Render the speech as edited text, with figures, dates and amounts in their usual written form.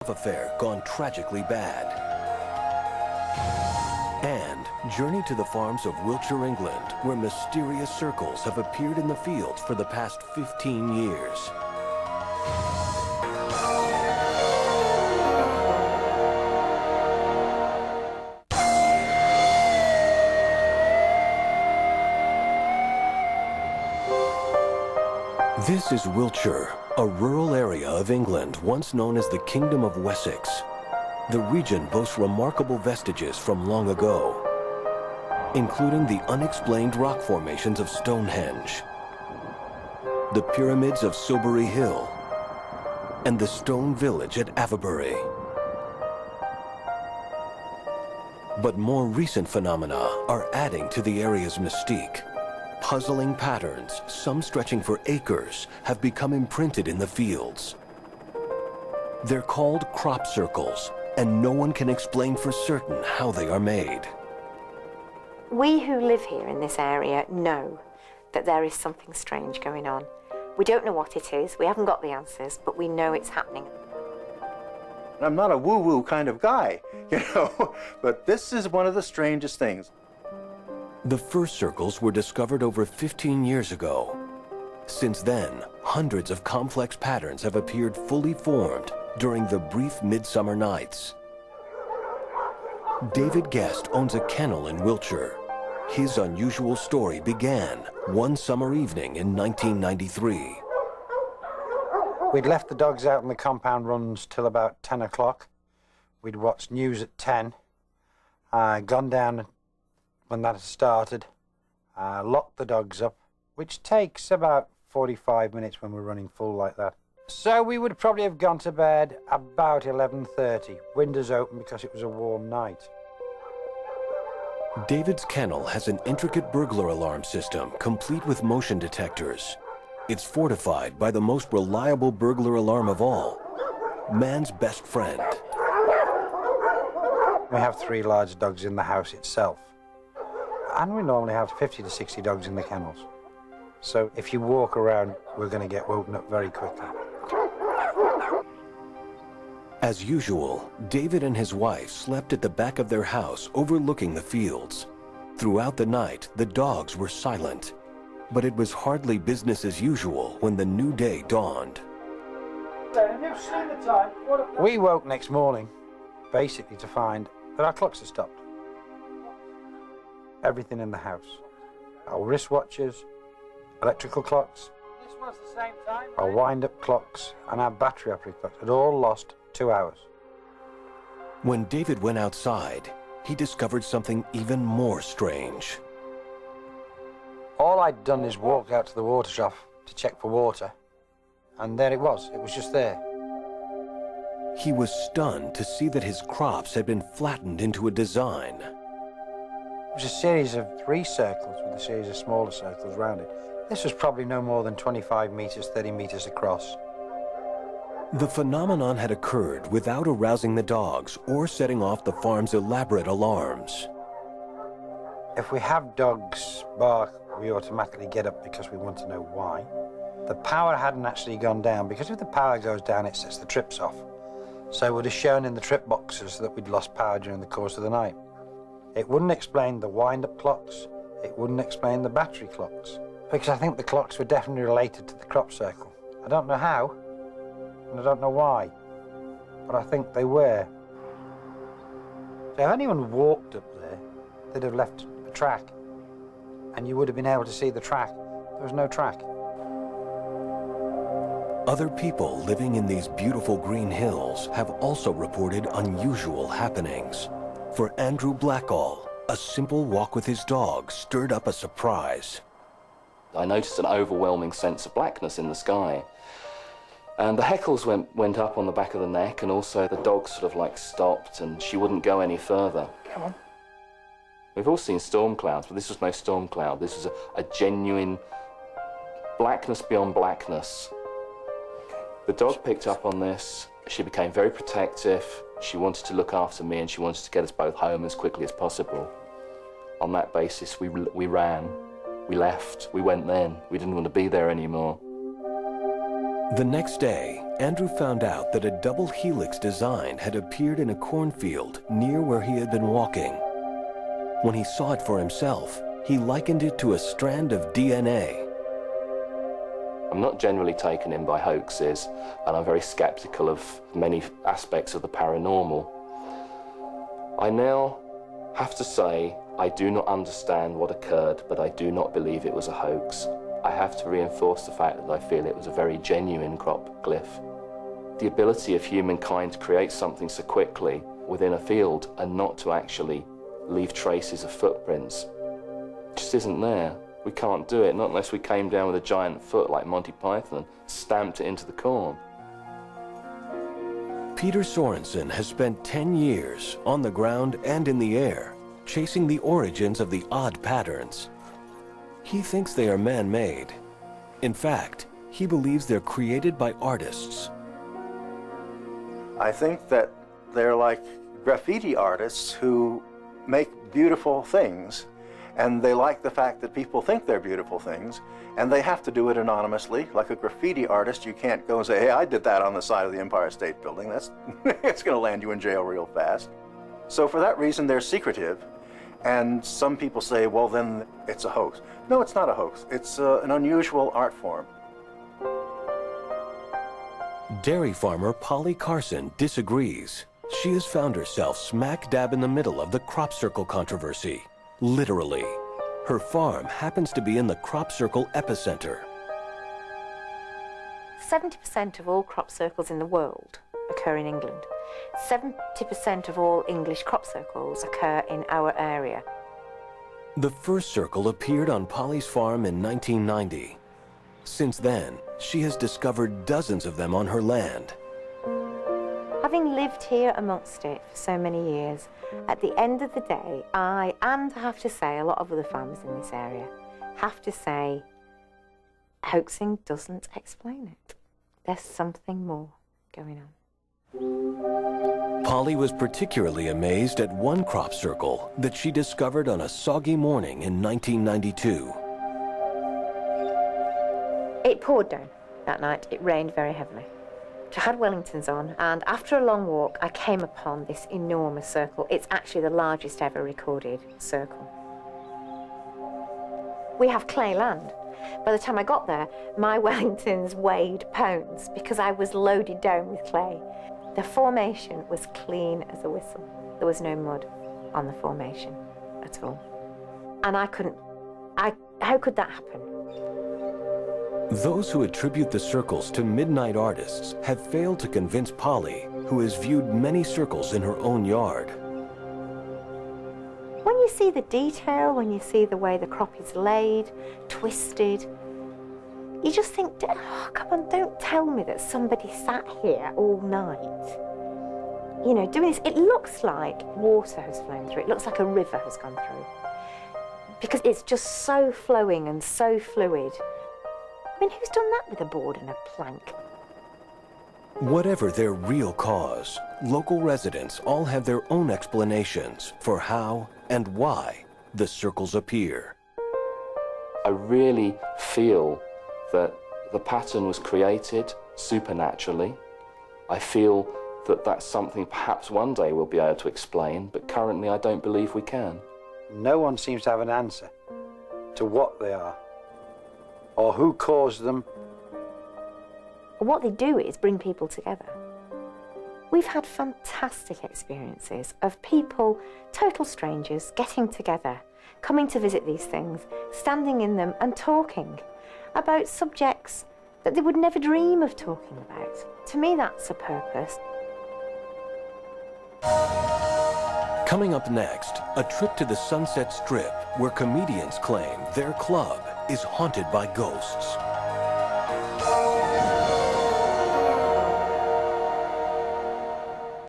affair gone tragically bad. And journey to the farms of Wiltshire, England, where mysterious circles have appeared in the fields for the past 15 years. This is Wiltshire, a rural area of England once known as the Kingdom of Wessex. The region boasts remarkable vestiges from long ago, including the unexplained rock formations of Stonehenge, the pyramids of Silbury Hill, and the stone village at Avebury. But more recent phenomena are adding to the area's mystique. Puzzling patterns, some stretching for acres, have become imprinted in the fields. They're called crop circles, and no one can explain for certain how they are made. We who live here in this area know that there is something strange going on. We don't know what it is, we haven't got the answers, but we know it's happening. I'm not a woo-woo kind of guy, you know, but this is one of the strangest things. The first circles were discovered over 15 years ago. Since then, hundreds of complex patterns have appeared fully formed during the brief midsummer nights. David Guest owns a kennel in Wiltshire. His unusual story began one summer evening in 1993. We'd left the dogs out on the compound runs till about 10 o'clock. We'd watched news at 10, gone down when that had started, locked the dogs up, which takes about 45 minutes when we're running full like that. So we would probably have gone to bed about 11:30, windows open because it was a warm night. David's kennel has an intricate burglar alarm system complete with motion detectors. It's fortified by the most reliable burglar alarm of all, man's best friend. We have 3 large dogs in the house itself. And we normally have 50 to 60 dogs in the kennels. So if you walk around, we're going to get woken up very quickly. As usual, David and his wife slept at the back of their house overlooking the fields. Throughout the night, the dogs were silent, but it was hardly business as usual when the new day dawned. We woke next morning, basically to find that our clocks had stopped. Everything in the house. Our wristwatches, electrical clocks, our wind-up clocks, and our battery-operated clocks had all lost 2 hours. When David went outside, he discovered something even more strange. All I'd done is walk out to the water trough to check for water, and there it was just there. He was stunned to see that his crops had been flattened into a design. It was a series of 3 circles with a series of smaller circles around it. This was probably no more than 25 meters, 30 meters across. The phenomenon had occurred without arousing the dogs or setting off the farm's elaborate alarms. If we have dogs bark, we automatically get up because we want to know why. The power hadn't actually gone down, because if the power goes down, it sets the trips off. So it would have shown in the trip boxes that we'd lost power during the course of the night. It wouldn't explain the wind-up clocks, it wouldn't explain the battery clocks, because I think the clocks were definitely related to the crop circle. I don't know how, and I don't know why, but I think they were. So if anyone walked up there, they'd have left a track, and you would have been able to see the track. There was no track. Other people living in these beautiful green hills have also reported unusual happenings. For Andrew Blackall, a simple walk with his dog stirred up a surprise. I noticed an overwhelming sense of blackness in the sky. And the heckles went up on the back of the neck, and also the dog sort of like stopped and she wouldn't go any further. Come on. We've all seen storm clouds, but this was no storm cloud. This was a genuine blackness beyond blackness. The dog picked up on this. She became very protective. She wanted to look after me, and she wanted to get us both home as quickly as possible. On that basis, we ran, we left, we went then. We didn't want to be there anymore. The next day, Andrew found out that a double helix design had appeared in a cornfield near where he had been walking. When he saw it for himself, he likened it to a strand of DNA. I'm not generally taken in by hoaxes, and I'm very skeptical of many aspects of the paranormal. I now have to say I do not understand what occurred, but I do not believe it was a hoax. I have to reinforce the fact that I feel it was a very genuine crop glyph. The ability of humankind to create something so quickly within a field and not to actually leave traces of footprints just isn't there. We can't do it, not unless we came down with a giant foot like Monty Python and stamped it into the corn. Peter Sorensen has spent 10 years on the ground and in the air, chasing the origins of the odd patterns. He thinks they are man-made. In fact, he believes they're created by artists. I think that they're like graffiti artists who make beautiful things, and they like the fact that people think they're beautiful things, and they have to do it anonymously. Like a graffiti artist, you can't go and say, hey, I did that on the side of the Empire State Building. That's it's going to land you in jail real fast. So for that reason, they're secretive. And some people say, well, then it's a hoax. No, it's not a hoax. It's an unusual art form. Dairy farmer Polly Carson disagrees. She has found herself smack dab in the middle of the crop circle controversy. Literally. Her farm happens to be in the crop circle epicenter. 70% of all crop circles in the world occur in England. 70% of all English crop circles occur in our area. The first circle appeared on Polly's farm in 1990. Since then, she has discovered dozens of them on her land. Having lived here amongst it for so many years, at the end of the day, I have to say, a lot of other farmers in this area, have to say, hoaxing doesn't explain it. There's something more going on. Polly was particularly amazed at one crop circle that she discovered on a soggy morning in 1992. It poured down that night. It rained very heavily. I had Wellingtons on, and after a long walk, I came upon this enormous circle. It's actually the largest ever recorded circle. We have clay land. By the time I got there, my Wellingtons weighed pounds because I was loaded down with clay. The formation was clean as a whistle. There was no mud on the formation at all. And how could that happen? Those who attribute the circles to midnight artists have failed to convince Polly, who has viewed many circles in her own yard. When you see the detail, when you see the way the crop is laid, twisted, you just think, oh, come on, don't tell me that somebody sat here all night, you know, doing this. It looks like water has flown through. It looks like a river has gone through. Because it's just so flowing and so fluid. I mean, who's done that with a board and a plank? Whatever their real cause, local residents all have their own explanations for how and why the circles appear. I really feel that the pattern was created supernaturally. I feel that that's something perhaps one day we'll be able to explain, but currently I don't believe we can. No one seems to have an answer to what they are, or who caused them. What they do is bring people together. We've had fantastic experiences of people, total strangers, getting together, coming to visit these things, standing in them and talking about subjects that they would never dream of talking about. To me, that's a purpose. Coming up next, a trip to the Sunset Strip, where comedians claim their club is haunted by ghosts.